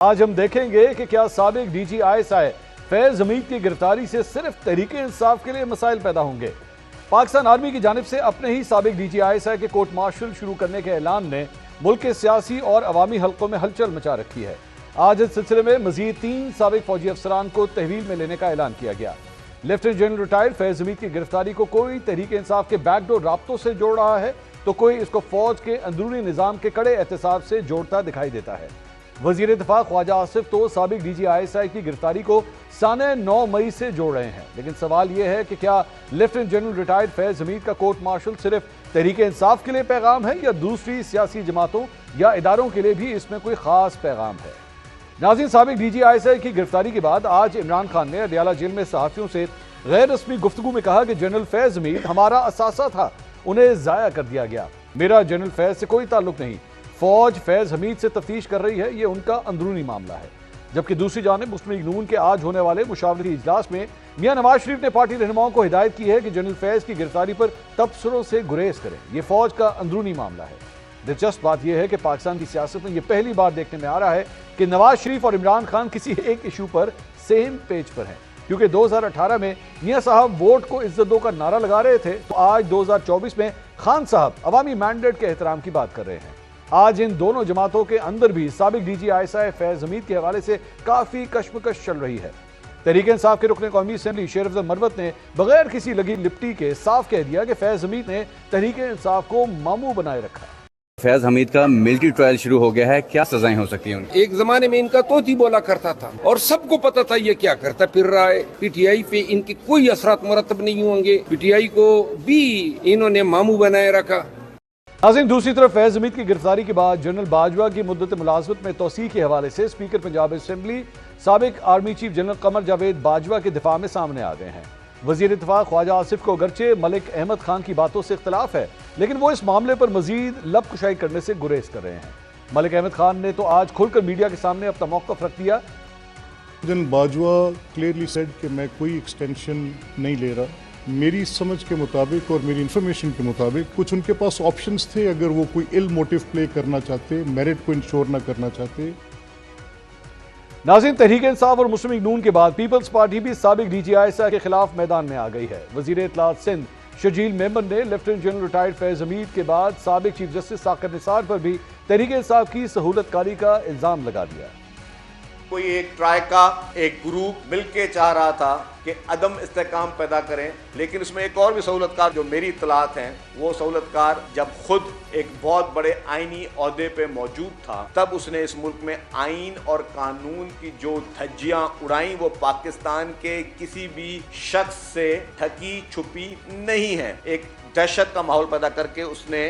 आज हम देखेंगे कि क्या साबिक डीजी आईएसआई फैज हमीद की गिरफ्तारी से सिर्फ तहरीके इंसाफ के लिए मसाइल पैदा होंगे। पाकिस्तान आर्मी की जानिब से अपने ही साबिक डीजी आईएसआई के कोर्ट मार्शल शुरू करने के ऐलान ने मुल्क के सियासी और अवामी हल्कों में हलचल मचा रखी है। आज इस सिलसिले में मजीद 3 साबिक फौजी अफसरान को तहवील में लेने का ऐलान किया गया। Lieutenant general retired Faiz Hamid की गिरफ्तारी को कोई तहरीके इंसाफ के बैकडोर राब्तों से जोड़ रहा है तो कोई इसको फौज के अंदरूनी निजाम के कड़े एहतसाब से जोड़ता दिखाई देता है। वजीर दिफा ख्वाजा आसिफ तो साबिक डीजी आईएसआई की गिरफ्तारी को साने 9 मई से जोड़ रहे हैं, लेकिन सवाल यह है कि क्या lieutenant general retired Faiz Hamid का कोर्ट मार्शल सिर्फ तहरीके इंसाफ के लिए पैगाम है या दूसरी सियासी जमातों या इदारों के लिए भी इसमें कोई खास पैगाम है। नाज़रीन, साबिक डीजी आईएसआई की गिरफ्तारी के बाद आज इमरान खान ने अडियाला जेल में सहाफियों से गैर रस्मी गुफ्तगू में कहा कि जनरल फैज हमीद हमारा असासा था, उन्हें जाया कर दिया गया। मेरा जनरल फैज से कोई ताल्लुक नहीं, फौज फैज हमीद से तफ्तीश कर रही है, ये उनका अंदरूनी मामला है। जबकि दूसरी जानिब मुस्लिम लीग नून के आज होने वाले मुशावरती इजलास में मियां नवाज शरीफ ने पार्टी रहनुमाओं को हिदायत की है कि जनरल फैज की गिरफ्तारी पर तबसरों से गुरेज करें, यह फौज का अंदरूनी मामला है। दिलचस्प बात यह है कि पाकिस्तान की सियासत में यह पहली बार देखने में आ रहा है कि नवाज शरीफ और इमरान खान किसी एक इशू पर सेम पेज पर हैं, क्योंकि 2018 में मियां साहब वोट को इज्जत दो का नारा लगा रहे थे, तो आज 2024 में खान साहब अवामी मैंडेट के एहतराम की बात कर रहे हैं। आज इन दोनों जमातों के अंदर भी साबिक डीजी आईएसआई फैज हमीद के हवाले से काफी कशमकश चल रही है। तहरीक इंसाफ के रुकन कौमी असेंबली शेर अफजल मरवत ने बगैर किसी लगी लिपटी के साफ कह दिया कि फैज हमीद ने तहरीक इंसाफ को मामू बनाए रखा। फैज हमीद का मिलिट्री ट्रायल शुरू हो गया है, क्या सजाएं हो सकती हैं उनकी? एक जमाने में इनका तोती बोला करता था और सबको पता था ये क्या करता फिर रहा है। पीटीआई पे इनके कोई असरात मुरतब नहीं होंगे, पीटीआई को भी इन्होंने मामू बनाए रखा। नाज़रीन, दूसरी तरफ फैज हमीद की गिरफ्तारी के बाद जनरल बाजवा की मुद्दत मुलाजमत में तोसी के हवाले से स्पीकर पंजाब असेंबली साबिक army chief general Qamar Javed Bajwa के दिफा में सामने आ गए हैं। वजीर दिफा ख्वाजा आसिफ को अगरचे मलिक अहमद खान की बातों से इख्तलाफ है, लेकिन वो इस मामले पर मजीद लबकुशाई करने से गुरेज कर रहे हैं। मलिक अहमद खान ने तो आज खुलकर मीडिया के सामने अपना मौक़िफ़ रख दिया। जनरल बाजवा क्लियरली सेड कि मैं कोई एक्सटेंशन नहीं ले रहा। मेरी समझ के मुताबिक और मेरी इंफॉर्मेशन के मुताबिक कुछ उनके पास ऑप्शंस थे, अगर वो कोई इल मोटिव प्ले करना चाहते, मेरिट को इंश्योर ना करना चाहते। नाज़रीन, तहरीक इंसाफ और मुस्लिम लीग नून के बाद पीपल्स पार्टी भी साबिक डीजी आईएसआई के खिलाफ मैदान में आ गई है। वजीर इत्तलात सिंध शजील मेमन ने lieutenant general retired Faiz Hamid के बाद साबिक चीफ जस्टिस साकिब निसार पर भी तहरीक इंसाफ की सहूलतकारी का इल्जाम लगा दिया। कोई एक ट्राई का एक ग्रुप मिलके चाह रहा था कि अदम इस्तेकाम पैदा करें, लेकिन उसमें एक और भी सहूलतकार जो मेरी इत्तलात हैं, वो सहूलतकार जब खुद एक बहुत बड़े आईनी ओहदे पे मौजूद था, तब उसने इस मुल्क में आइन और कानून की जो धज्जियां उड़ाई वो पाकिस्तान के किसी भी शख्स से ढकी छुपी नहीं है। एक दहशत का माहौल पैदा करके उसने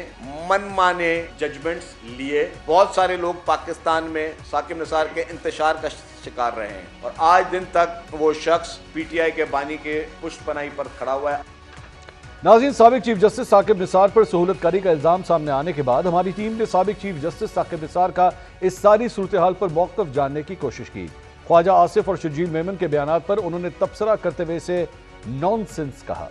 मनमाने जजमेंट्स लिए। बहुत सारे लोग पाकिस्तान में साकिब निसार के इंतशार का शिकार रहे हैं और आज दिन तक वो शख्स पीटीआई के बानी के पुष्पनाई पर खड़ा हुआ है। नाज़रीन, साबिक चीफ जस्टिस साकिब निसार पर सहूलतकारी का इल्जाम सामने आने के बाद हमारी टीम ने साबिक चीफ जस्टिस साकिब निसार का इस सारी सूरत हाल पर मौक़िफ़ जानने की कोशिश की। ख्वाजा आसिफ और शजील मेमन के बयानात पर उन्होंने तबसरा करते हुए इसे नॉनसेंस कहा।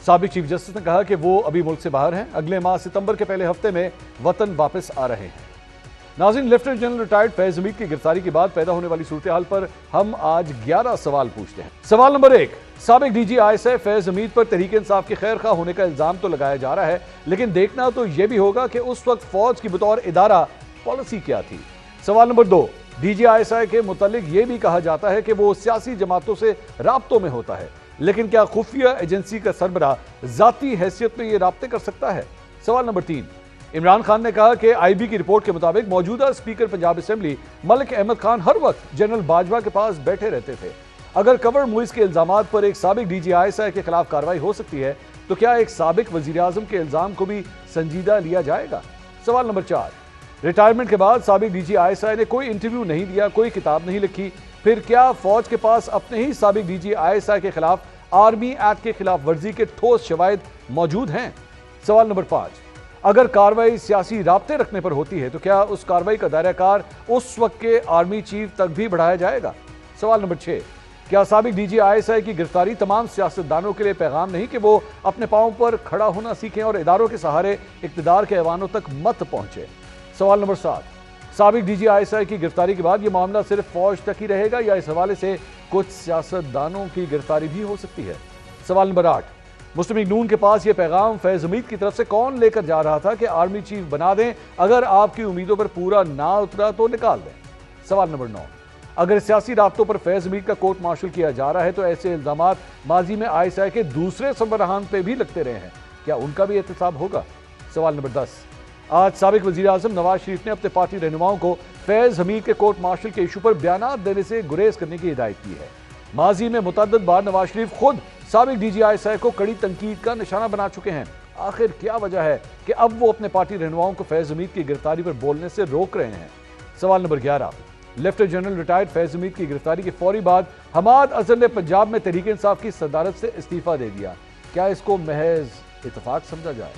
साबिक चीफ जस्टिस ने कहा कि वो अभी मुल्क से बाहर हैं, अगले माह सितंबर के पहले हफ्ते में वतन वापस आ रहे हैं। नाज़रीन, lieutenant general retired Faiz Hamid की गिरफ्तारी के बाद पैदा होने वाली सूरत हाल पर हम आज 11 सवाल पूछते हैं। सवाल नंबर 1, साबिक डीजी आईएसआई फैज हमीद पर तहरीक इंसाफ के खैर खा होने का इल्जाम तो लगाया जा रहा है, लेकिन देखना तो यह भी होगा कि उस वक्त फौज की बतौर इदारा पॉलिसी क्या थी। सवाल नंबर 2, डीजी आईएसआई के मुतालिक यह भी कहा जाता है कि वो सियासी जमातों से राब्तों में होता है, लेकिन क्या खुफिया एजेंसी का सरबराह जाती हैसियत में ये राब्ते कर सकता है। सवाल नंबर 3, इमरान खान ने कहा कि आईबी की रिपोर्ट के मुताबिक मौजूदा स्पीकर पंजाब असेंबली मलिक अहमद खान हर वक्त जनरल बाजवा के पास बैठे रहते थे। अगर कवर मुइज के इल्जामात पर एक साबिक डीजी आईएसआई के खिलाफ कार्रवाई हो सकती है, तो क्या एक साबिक वजीर आजम के इल्जाम को भी संजीदा लिया जाएगा। सवाल नंबर 4, रिटायरमेंट के बाद साबिक डीजी आईएसआई ने कोई इंटरव्यू नहीं दिया, कोई किताब नहीं लिखी, फिर क्या फौज के पास अपने ही साबिक डीजी आईएसआई के खिलाफ आर्मी एक्ट के खिलाफ वर्जी के ठोस शवाहिद मौजूद हैं। सवाल नंबर 5, अगर कार्रवाई सियासी राब्ते रखने पर होती है, तो क्या उस कार्रवाई का दायरा कार उस वक्त के आर्मी चीफ तक भी बढ़ाया जाएगा। सवाल नंबर 6, क्या साबिक डीजी आईएसआई की गिरफ्तारी तमाम सियासतदानों के लिए पैगाम नहीं कि वो अपने पांव पर खड़ा होना सीखें और इदारों के सहारे इक्तदार के ऐवानों तक मत पहुंचे। सवाल नंबर 7, साबिक डीजी आईएसआई की गिरफ्तारी के बाद यह मामला सिर्फ फौज तक ही रहेगा या इस हवाले से कुछ सियासतदानों की गिरफ्तारी भी हो सकती है? सवाल नंबर 8, मुस्लिम लीग नून के पास यह पैगाम फैज हमीद की तरफ से कौन लेकर जा रहा था कि आर्मी चीफ बना दें, अगर आपकी उम्मीदों पर पूरा ना उतरा तो निकाल दें? सवाल नंबर 9, अगर सियासी राब्तों पर फैज हमीद का कोर्ट मार्शल किया जा रहा है तो ऐसे इल्जामात माजी में आईएसआई के दूसरे सरबराहान पे भी लगते रहे हैं, क्या उनका भी एहतसाब होगा? सवाल नंबर 10, आज साबिक वजीर आजम नवाज शरीफ ने अपने पार्टी रहनुमाओं को फैज हमीद के कोर्ट मार्शल के इशू पर बयानात देने से गुरेज करने की हिदायत की है। माजी में मुतअद्दिद बार नवाज शरीफ खुद साबिक डीजी आईएसआई को कड़ी तनकीद का निशाना बना चुके हैं। आखिर क्या वजह है कि अब वो अपने पार्टी रहनुमाओं को फैज हमीद की गिरफ्तारी पर बोलने से रोक रहे हैं? सवाल number 11, lieutenant general retired Faiz Hamid की गिरफ्तारी के फौरी बाद हमाद अजहर ने पंजाब में तहरीक इंसाफ की सदारत से इस्तीफा दे दिया। क्या इसको महज इत्तेफाक समझा जाए?